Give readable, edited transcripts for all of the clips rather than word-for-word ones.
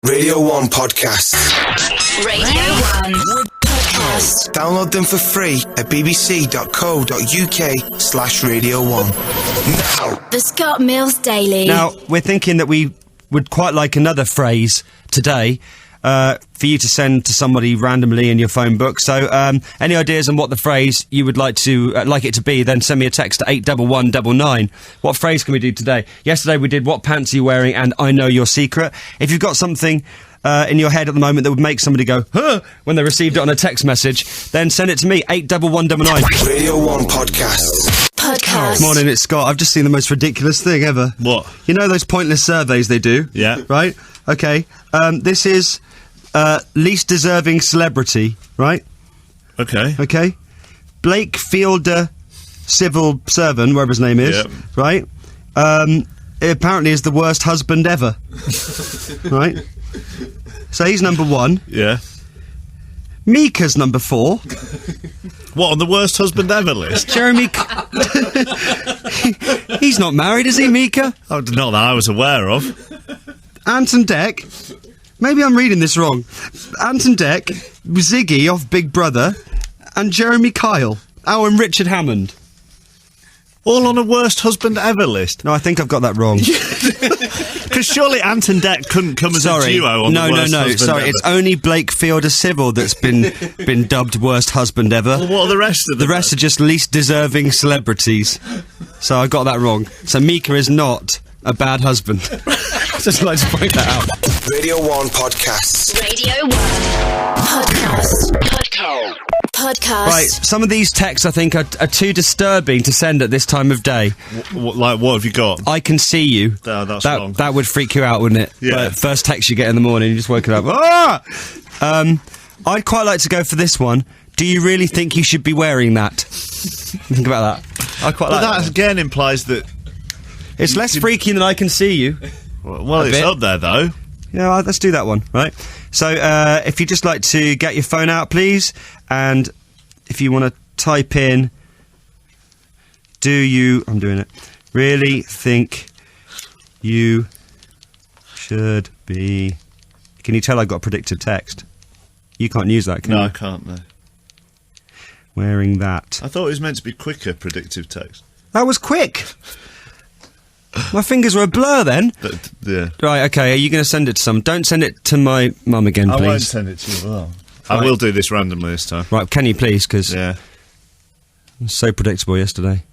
Radio 1 Podcasts. Radio 1 Podcast. Download them for free at bbc.co.uk/Radio 1. Now. The Scott Mills Daily. Now, we're thinking that we would quite like another phrase today for you to send to somebody randomly in your phone book. So, any ideas on what the phrase you would like it to be, then send me a text to 81199. What phrase can we do today? Yesterday we did What Pants Are You Wearing and I Know Your Secret. If you've got something in your head at the moment that would make somebody go, huh, when they received it on a text message, then send it to me, 81199. Radio 1 Podcasts. Podcast. Morning, it's Scott. I've just seen the most ridiculous thing ever. What? You know those pointless surveys they do? Yeah. Right? Okay. This is least deserving celebrity, right? Okay. Okay. Blake Fielder, civil servant, whatever his name is, Yep. right? Apparently is the worst husband ever. Right? So he's number 1. Yeah. Mika's number 4. What, on the worst husband ever list? Jeremy... He's not married, is he, Mika? Oh, not that I was aware of. Anton Deck. Maybe I'm reading this wrong. Anton Deck, Ziggy off Big Brother, and Jeremy Kyle. Oh, and Richard Hammond. All on a worst husband ever list. No, I think I've got that wrong. Because surely Anton Deck couldn't come as a duo on the worst husband Sorry, ever. it's only Blake Fielder Civil that's been dubbed worst husband ever. Well, what are the rest of them? The rest are just least deserving celebrities. So I got that wrong. So Mika is not a bad husband. Just like to point that out. Radio 1 Podcasts. Radio 1 Podcast. Podcast. Right, some of these texts I think are too disturbing to send at this time of day. What have you got? I can see you. No, that's wrong. That would freak you out, wouldn't it? Yeah. But first text you get in the morning, you just woken up. Ah! I'd quite like to go for this one. Do you really think you should be wearing that? Think about that. I quite But like that that. again implies that... It's less freaky than I can see you. Well, it's bit. up there, though. Yeah, let's do that one, right? So, if you'd just like to get your phone out, please, and if you want to type in, do you, I'm doing it, really think you should be, can you tell I got a predictive text? You can't use that, can No, you? I can't, no. Wearing that. I thought it was meant to be quicker, predictive text. That was quick! My fingers were a blur then. Yeah. Right, okay, are you going to send it to someone? Don't send it to my mum again, I please. won't send it to you. Well, I will do this randomly this time. Right, can you please? Because Yeah. it was so predictable yesterday.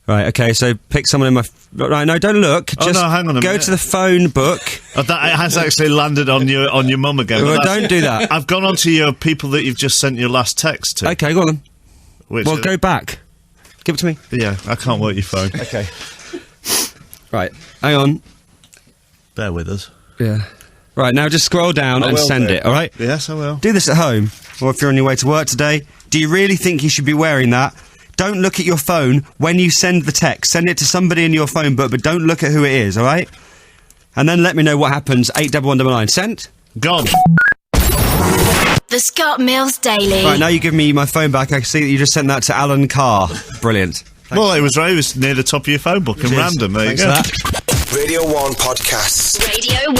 Right, okay, so pick someone in my... Right, no, don't look. Oh, Just no, hang on a go minute. to the phone book. Oh, that it has actually landed on your mum again. Well, but that's- don't do that. I've gone on to your people that you've just sent your last text to. Okay, go on then. Which Well, go back. Give it to me. Yeah, I can't work your phone. Okay. Right, hang on. Bear with us. Yeah. Right, now just scroll down I and will send do. it, all right? Yes, I will. Do this at home, or if you're on your way to work today. Do you really think you should be wearing that? Don't look at your phone when you send the text. Send it to somebody in your phone book, but don't look at who it is, all right? And then let me know what happens. 81199. Sent? Gone. The Scott Mills Daily. Right, now you give me my phone back. I can see that you just sent that to Alan Carr. Brilliant. Well, it was near the top of your phone book and random. There you Thanks go. for that. Radio 1 Podcasts. Radio 1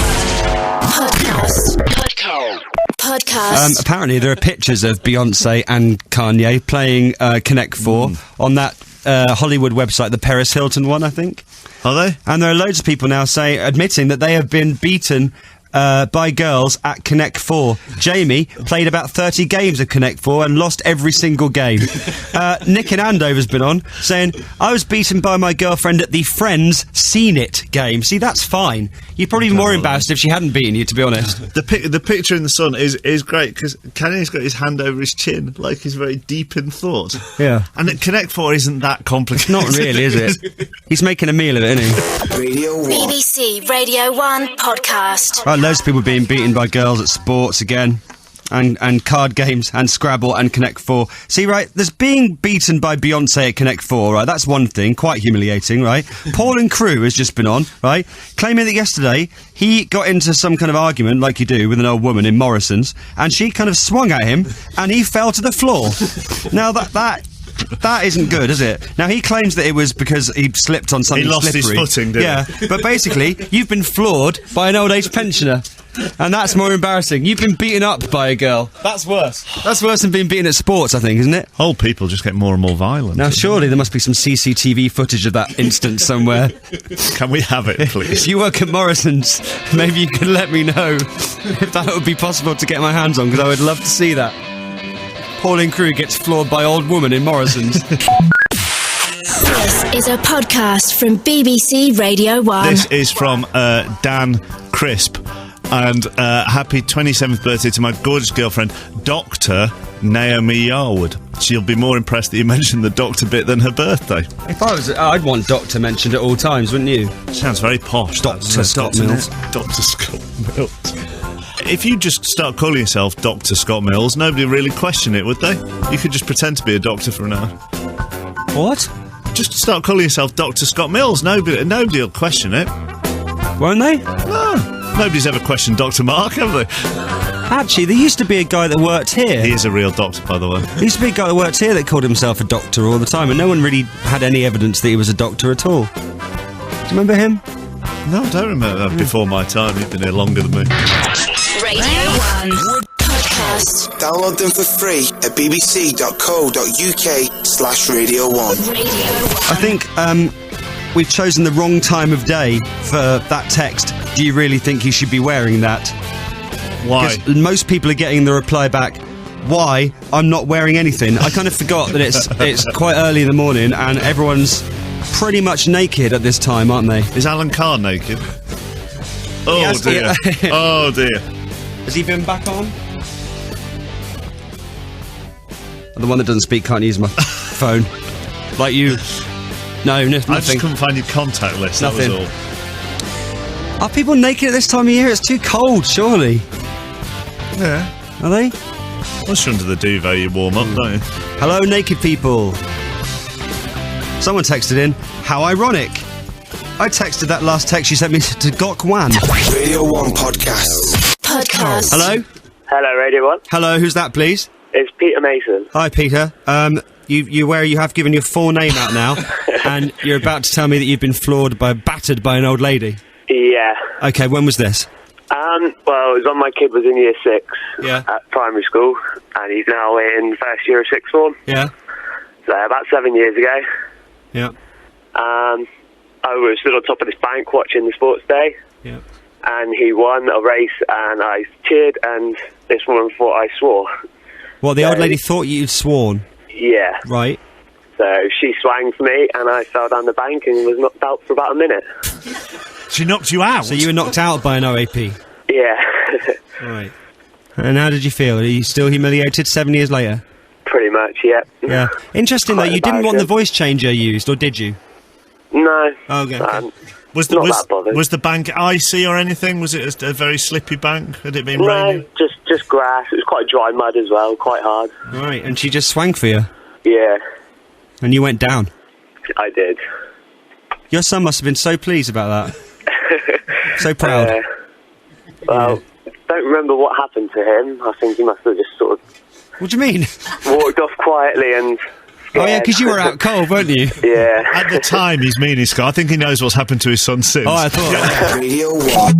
Podcast. Apparently there are pictures of Beyonce and Kanye playing Connect 4 on that Hollywood website, the Paris Hilton one, I think. Are they? And there are loads of people now admitting that they have been beaten by girls at Connect 4. Jamie played about 30 games of Connect 4 and lost every single game. Nick in Andover's been on saying, I was beaten by my girlfriend at the Friends Seen It game. See, that's fine. You'd probably be more embarrassed if she hadn't beaten you, to be honest. The picture in the sun is great because Kanye's got his hand over his chin, like he's very deep in thought. Yeah. And at Connect 4 isn't that complicated. Not really, is it? He's making a meal of it, isn't he? Radio 1. BBC Radio 1 Podcast. Right, loads of people being beaten by girls at sports again. And card games and Scrabble and Connect 4. See, right, there's being beaten by Beyonce at Connect 4, right? That's one thing, quite humiliating, right? Paul and Crew has just been on, right? Claiming that yesterday he got into some kind of argument, like you do, with an old woman in Morrison's, and she kind of swung at him, and he fell to the floor. Now, that That isn't good, is it? Now, he claims that it was because he slipped on something He lost slippery. his footing, didn't he? But basically, you've been floored by an old age pensioner. And that's more embarrassing. You've been beaten up by a girl. That's worse. That's worse than being beaten at sports, I think, isn't it? Old people just get more and more violent. Now, surely there must be some CCTV footage of that instance somewhere. Can we have it, please? If you work at Morrison's, maybe you can let me know if that would be possible to get my hands on, because I would love to see that. Pauline Crew gets floored by old woman in Morrison's. This is a podcast from BBC Radio 1. This is from Dan Crisp. And happy 27th birthday to my gorgeous girlfriend, Dr. Naomi Yarwood. She'll be more impressed that you mentioned the doctor bit than her birthday. If I was, I'd want Doctor mentioned at all times, wouldn't you? Sounds very posh. Dr. Scott Mills. Dr. Scott Mills. If you just start calling yourself Dr. Scott Mills, nobody would really question it, would they? You could just pretend to be a doctor for an hour. What? Just start calling yourself Dr. Scott Mills. Nobody will question it. Won't they? No. Nobody's ever questioned Dr. Mark, have they? Actually, there used to be a guy that worked here. He is a real doctor, by the way. There used to be a guy that worked here that called himself a doctor all the time, and no one really had any evidence that he was a doctor at all. Do you remember him? No, I don't remember that. Before my time. You've been here longer than me. Radio 1 Podcast. Download them for free at bbc.co.uk/Radio 1. Radio 1. I think we've chosen the wrong time of day for that text. Do you really think you should be wearing that? Why? Because most people are getting the reply back, why? I'm not wearing anything. I kind of forgot that it's quite early in the morning and everyone's pretty much naked at this time, aren't they? Is Alan Carr naked? Oh, Yes, dear. yeah. Oh, dear. Has he been back on? The one that doesn't speak can't use my phone. Like you. No, I just nothing. couldn't find your contact list, Nothing. that was all. Are people naked at this time of year? It's too cold, surely. Yeah. Are they? Once you're under the duvet, you warm up, don't you? Hello, naked people. Someone texted in, how ironic. I texted that last text you sent me to Gok Wan. Radio 1 Podcast. Podcast. Hello? Hello, Radio 1. Hello, who's that, please? It's Peter Mason. Hi, Peter. You have given your full name out now, and you're about to tell me that you've been battered by an old lady. Yeah. Okay, when was this? Well, it was when my kid was in year 6 Yeah. at primary school, and he's now in first year of sixth form. Yeah. So about 7 years ago. Yeah. I was stood on top of this bank watching the sports day, Yeah. and he won a race, and I cheered, and this woman thought I swore. Well, the old So- lady thought you'd sworn. Yeah. Right. So she swang for me, and I fell down the bank and was knocked out for about a minute. She knocked you out? So you were knocked out by an OAP. Yeah. Right. And how did you feel? Are you still humiliated 7 years later? Pretty much, yeah. Yeah. Interesting, though, Quite you didn't want the embarrassing. voice changer used, or did you? No. Okay. Was Not that bothered. was the bank icy or anything? Was it a very slippy bank? Had it been No, raining? just grass. It was quite dry mud as well, quite hard. Right, and she just swang for you, Yeah, and you went down. I did. Your son must have been so pleased about that. So proud. Well, don't remember what happened to him. I think he must have just sort of What do you mean? walked off quietly and... Oh, yeah, because you were out cold, weren't you? Yeah. At the time, he's mean, he's Scott. I think he knows what's happened to his son since. Oh, I thought. Radio 1.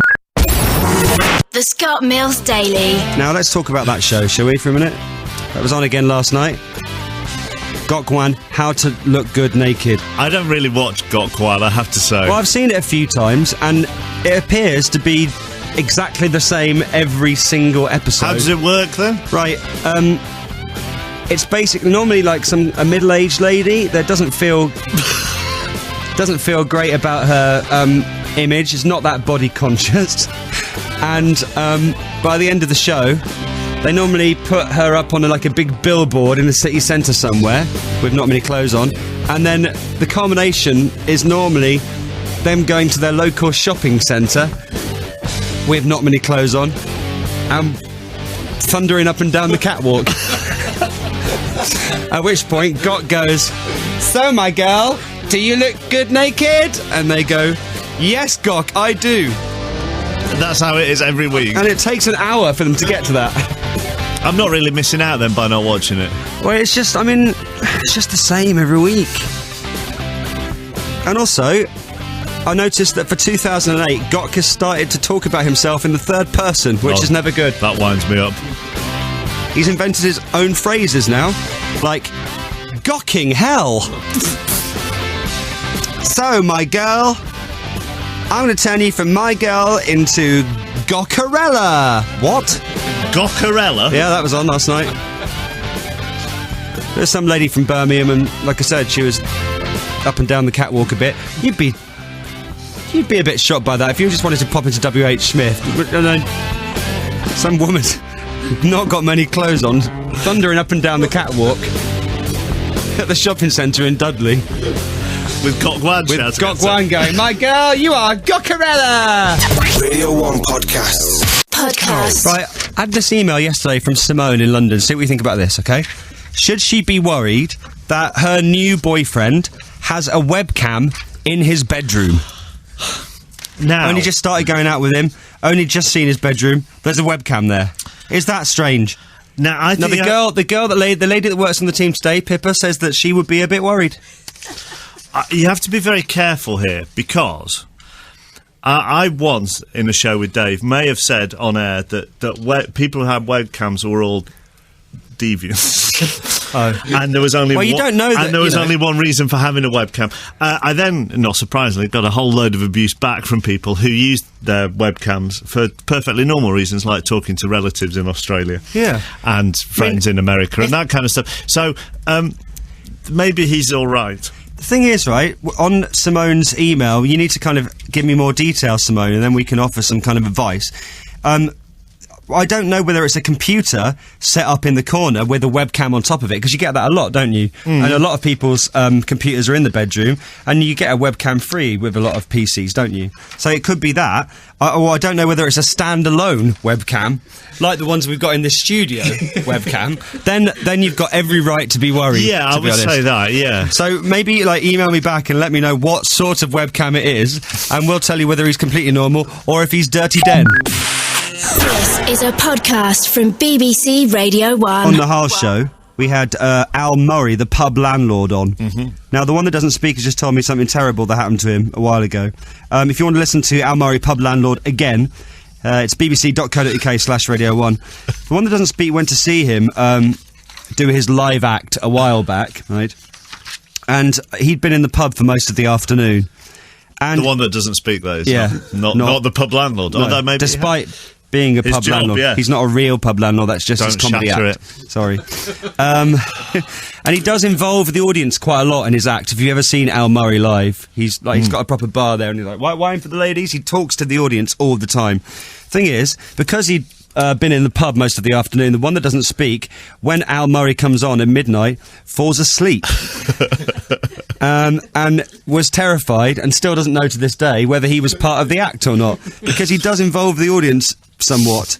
The Scott Mills Daily. Now, let's talk about that show, shall we, for a minute? That was on again last night. Gok Wan, How to Look Good Naked. I don't really watch Gokwan, I have to say. Well, I've seen it a few times, and it appears to be exactly the same every single episode. How does it work, then? Right, it's basically normally like a middle-aged lady that doesn't feel great about her image. Is not that body conscious, and by the end of the show, they normally put her up on a big billboard in the city centre somewhere with not many clothes on, and then the culmination is normally them going to their local shopping centre with not many clothes on and thundering up and down the catwalk. At which point, Gok goes, "So, my girl, do you look good naked?" And they go, "Yes, Gok, I do." That's how it is every week. And it takes an hour for them to get to that. I'm not really missing out then by not watching it. Well, it's just the same every week. And also, I noticed that for 2008, Gok has started to talk about himself in the third person, which is never good. That winds me up. He's invented his own phrases now, like, Gocking hell. So, my girl, I'm going to turn you from my girl into Gockarella. What? Gockarella? Yeah, that was on last night. There's some lady from Birmingham, and like I said, she was up and down the catwalk a bit. You'd be a bit shocked by that if you just wanted to pop into WH Smith. Some woman not got many clothes on, thundering up and down the catwalk at the shopping centre in Dudley. With Gok Wan shouting. With Gok Wan going, my girl, you are Gockarella! Radio 1 Podcasts. Right, I had this email yesterday from Simone in London. See what you think about this, okay? Should she be worried that her new boyfriend has a webcam in his bedroom? Now, Only just started going out with him, only just seen his bedroom, there's a webcam there. Is that strange? now I think The lady that works on the team today, Pippa, says that she would be a bit worried. you have to be very careful here, because I once, in a show with Dave, may have said on air that people who had webcams were all deviants. And there was only you don't know that, and there was only one reason for having a webcam. I then, not surprisingly, got a whole load of abuse back from people who used their webcams for perfectly normal reasons, like talking to relatives in Australia, and friends in America, and that kind of stuff. So maybe he's all right. The thing is, right, on Simone's email, you need to kind of give me more detail, Simone, and then we can offer some kind of advice. I don't know whether it's a computer set up in the corner with a webcam on top of it, because you get that a lot, don't you? And a lot of people's computers are in the bedroom, and you get a webcam free with a lot of PCs, don't you? So it could be that. Or I don't know whether it's a standalone webcam, like the ones we've got in this studio webcam. Then you've got every right to be worried. Yeah, I would say that, yeah. So maybe, email me back and let me know what sort of webcam it is, and we'll tell you whether he's completely normal or if he's Dirty Den. This is a podcast from BBC Radio 1. On the Hull show, we had Al Murray, the pub landlord, on. Now, the one that doesn't speak has just told me something terrible that happened to him a while ago. If you want to listen to Al Murray, pub landlord, again, it's bbc.co.uk/Radio1. The one that doesn't speak went to see him do his live act a while back, right? And he'd been in the pub for most of the afternoon. And The one that doesn't speak, though, is Yeah. not the pub landlord. No, Although maybe despite being a his pub job, landlord, yeah. he's not a real pub landlord. That's just his Don't comedy shatter act. Sorry. And he does involve the audience quite a lot in his act. Have you ever seen Al Murray live? He's got a proper bar there, and he's like, wine for the ladies. He talks to the audience all the time. Thing is, because he'd been in the pub most of the afternoon, the one that doesn't speak, when Al Murray comes on at midnight, falls asleep. And was terrified, and still doesn't know to this day whether he was part of the act or not, because he does involve the audience somewhat.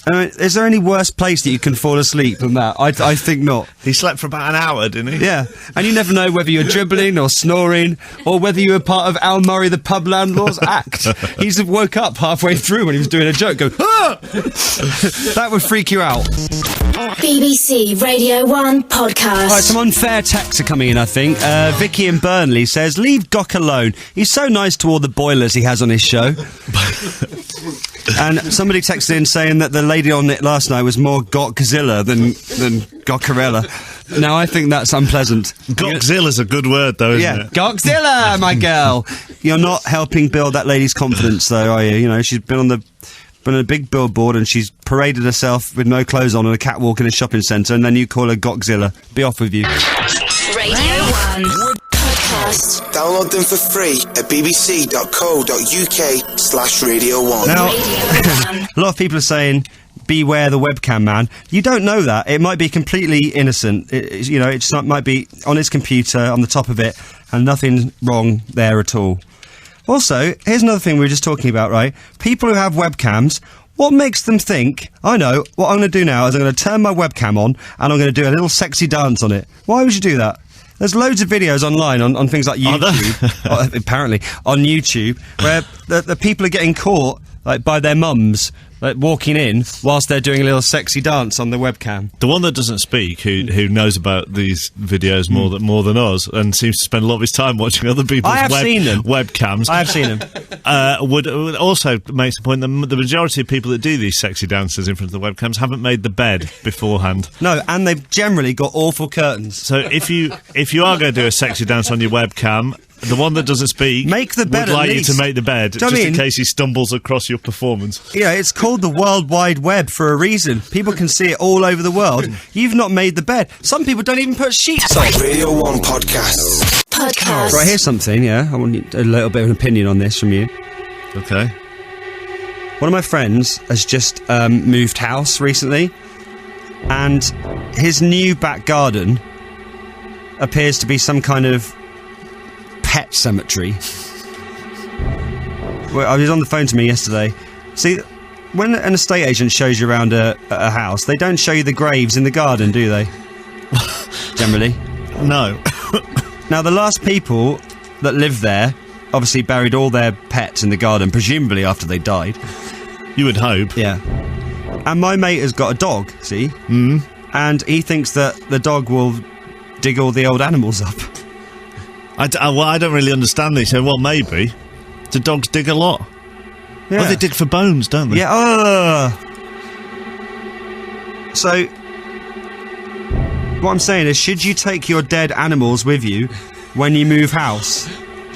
Is there any worse place that you can fall asleep than that? I think not. he slept for about an hour, didn't he? Yeah, and you never know whether you're dribbling or snoring, or whether you were part of Al Murray, the pub landlord's act. He's woke up halfway through when he was doing a joke, going, ah! That would freak you out. BBC Radio 1 podcast. Right, some unfair texts are coming in, I think. Vicky in Burnley says, leave Gok alone. He's so nice to all the boilers he has on his show. And somebody texted in saying that the lady on it last night was more Gokzilla than Gokkarella. Now, I think that's unpleasant. Gokzilla's a good word, though, isn't it? Gokzilla, my girl. You're not helping build that lady's confidence, though, are you? You know, she's been on a big billboard, and she's paraded herself with no clothes on a catwalk in a shopping centre, and then you call her Gokzilla. Be off with you. Radio 1 podcast. Download them for free at bbc.co.uk/Radio1. Now, Radio 1. a lot of people are saying, beware the webcam man. You don't know that. It might be completely innocent. It might be on his computer, on the top of it, and nothing wrong there at all. Also, here's another thing we were just talking about, right? People who have webcams, what makes them think, I know, what I'm going to do now is I'm going to turn my webcam on, and I'm going to do a little sexy dance on it. Why would you do that? There's loads of videos online on things like YouTube, apparently, on YouTube, where the people are getting caught like by their mums, like walking in whilst they're doing a little sexy dance on the webcam. The one that doesn't speak, who knows about these videos more than us, and seems to spend a lot of his time watching other people's webcams. I have seen them. Would also make the point that the majority of people that do these sexy dances in front of the webcams haven't made the bed beforehand. No, and they've generally got awful curtains. So if you are going to do a sexy dance on your webcam, the one that doesn't speak make the bed would like at you least. to make the bed, just in case he stumbles across your performance. Yeah, it's called the World Wide Web for a reason. People can see it all over the world. You've not made the bed. Some people don't even put sheets on. Radio 1 Podcasts. Right, here's something, yeah. I want a little bit of an opinion on this from you. Okay. One of my friends has just moved house recently, and his new back garden appears to be some kind of pet cemetery. Well, he was on the phone to me yesterday. See, when an estate agent shows you around a house, they don't show you the graves in the garden, do they? Generally. No. Now, the last people that lived there obviously buried all their pets in the garden, presumably after they died. You would hope. Yeah. And my mate has got a dog, see? And he thinks that the dog will dig all the old animals up. I don't really understand this. So, well, maybe. Do dogs dig a lot? Yeah. Well, they dig for bones, don't they? Yeah, So, what I'm saying is, should you take your dead animals with you when you move house?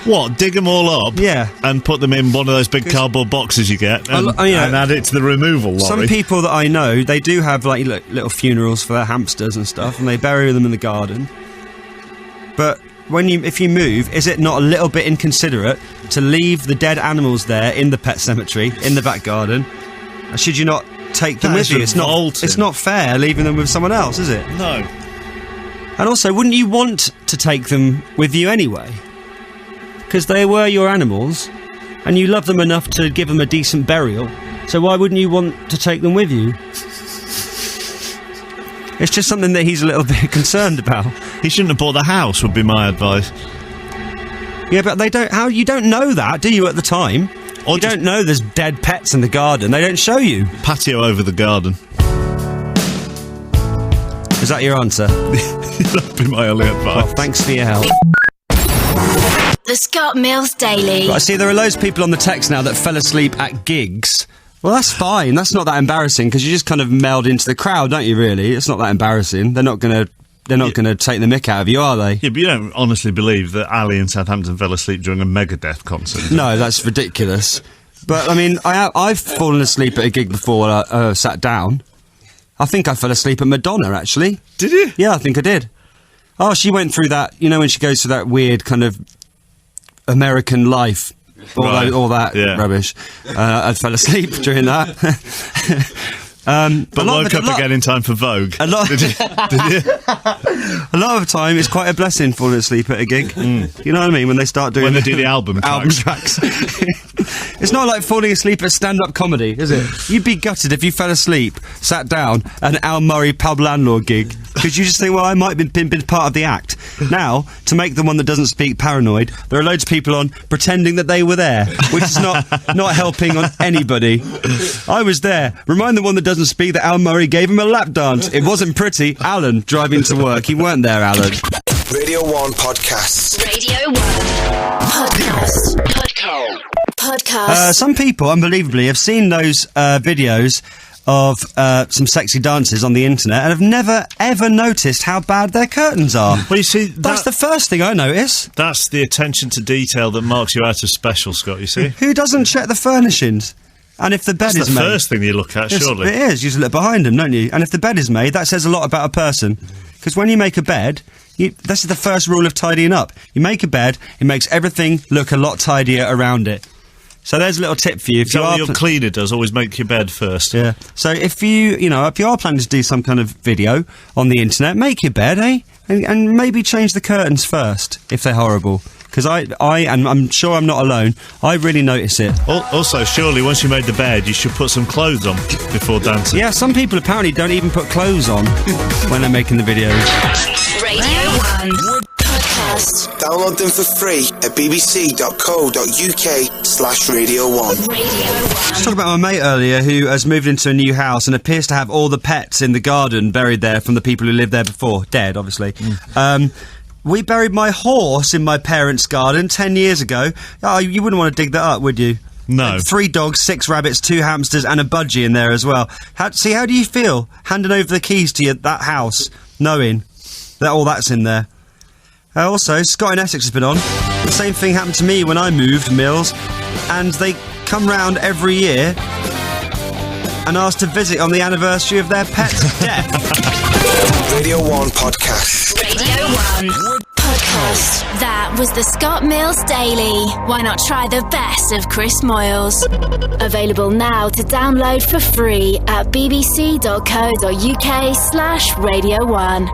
What, dig them all up? Yeah. And put them in one of those big cardboard boxes you get and add it to the removal lorry? Some people that I know, they do have like little funerals for their hamsters and stuff, and they bury them in the garden. But if you move, is it not a little bit inconsiderate to leave the dead animals there in the pet cemetery, in the back garden? Should you not take them with you? It's not fair leaving them with someone else, is it? No. And also, wouldn't you want to take them with you anyway? Because they were your animals, and you love them enough to give them a decent burial, so why wouldn't you want to take them with you? It's just something that he's a little bit concerned about. He shouldn't have bought the house, would be my advice. Yeah, but they don't. You don't know that, do you? At the time, or you don't know there's dead pets in the garden. They don't show you. Patio over the garden. Is that your answer? That'd be my only advice. Well, thanks for your help. The Scott Mills Daily. But I see there are loads of people on the text now that fell asleep at gigs. Well, that's fine. That's not that embarrassing because you just kind of meld into the crowd, don't you? Really, it's not that embarrassing. They're not going to take the mick out of you, are they? Yeah, but you don't honestly believe that Ali in Southampton fell asleep during a Megadeth concert? No, that's ridiculous. But I mean, I've fallen asleep at a gig before when I sat down. I think I fell asleep at Madonna, actually. Did you? Yeah, I think I did. Oh, she went through that. You know, when she goes through that weird kind of American life. All that rubbish. I fell asleep during that. But woke up again in time for Vogue. A lot did you? A lot of the time, it's quite a blessing falling asleep at a gig. You know what I mean? When they start doing... When they do the album tracks. It's not like falling asleep at stand-up comedy, is it? You'd be gutted if you fell asleep, sat down, at an Al Murray pub landlord gig. Because you just think, well, I might have been part of the act. Now, to make the one that doesn't speak paranoid, there are loads of people on pretending that they were there, which is not helping on anybody. I was there. Remind the one that doesn't speak that Al Murray gave him a lap dance. It wasn't pretty. Alan, driving to work. You weren't there, Alan. Radio 1 Podcasts. Radio 1 Podcast. Some people, unbelievably, have seen those videos of some sexy dances on the internet and have never, ever noticed how bad their curtains are. Well, you see... That's the first thing I notice. That's the attention to detail that marks you out as special, Scott, you see. Who doesn't check the furnishings? And if the bed is made... That's the first thing you look at, surely. It is. You just look behind them, don't you? And if the bed is made, that says a lot about a person. Because when you make a bed... this is the first rule of tidying up. You make a bed, it makes everything look a lot tidier around it. So there's a little tip for you. Is that what your cleaner does? Always make your bed first. Yeah. So if you are planning to do some kind of video on the internet, make your bed, eh? And maybe change the curtains first if they're horrible. Because and I'm sure I'm not alone, I really notice it. Also, surely once you made the bed, you should put some clothes on before dancing. Yeah, some people apparently don't even put clothes on when they're making the videos. Radio 1 Podcast. podcast. Download them for free at bbc.co.uk/Radio 1. Radio 1. I was talking about my mate earlier who has moved into a new house and appears to have all the pets in the garden buried there from the people who lived there before. Dead, obviously. We buried my horse in my parents' garden 10 years ago. Oh, you wouldn't want to dig that up, would you? No. 3 dogs, 6 rabbits, 2 hamsters and a budgie in there as well. How do you feel handing over the keys to that house, knowing that all that's in there? Also, Scott in Essex has been on. The same thing happened to me when I moved, Mills, and they come round every year and ask to visit on the anniversary of their pet's death. Radio 1 Podcast. Radio 1 podcast. That was the Scott Mills Daily. Why not try the best of Chris Moyles? Available now to download for free at bbc.co.uk/Radio 1.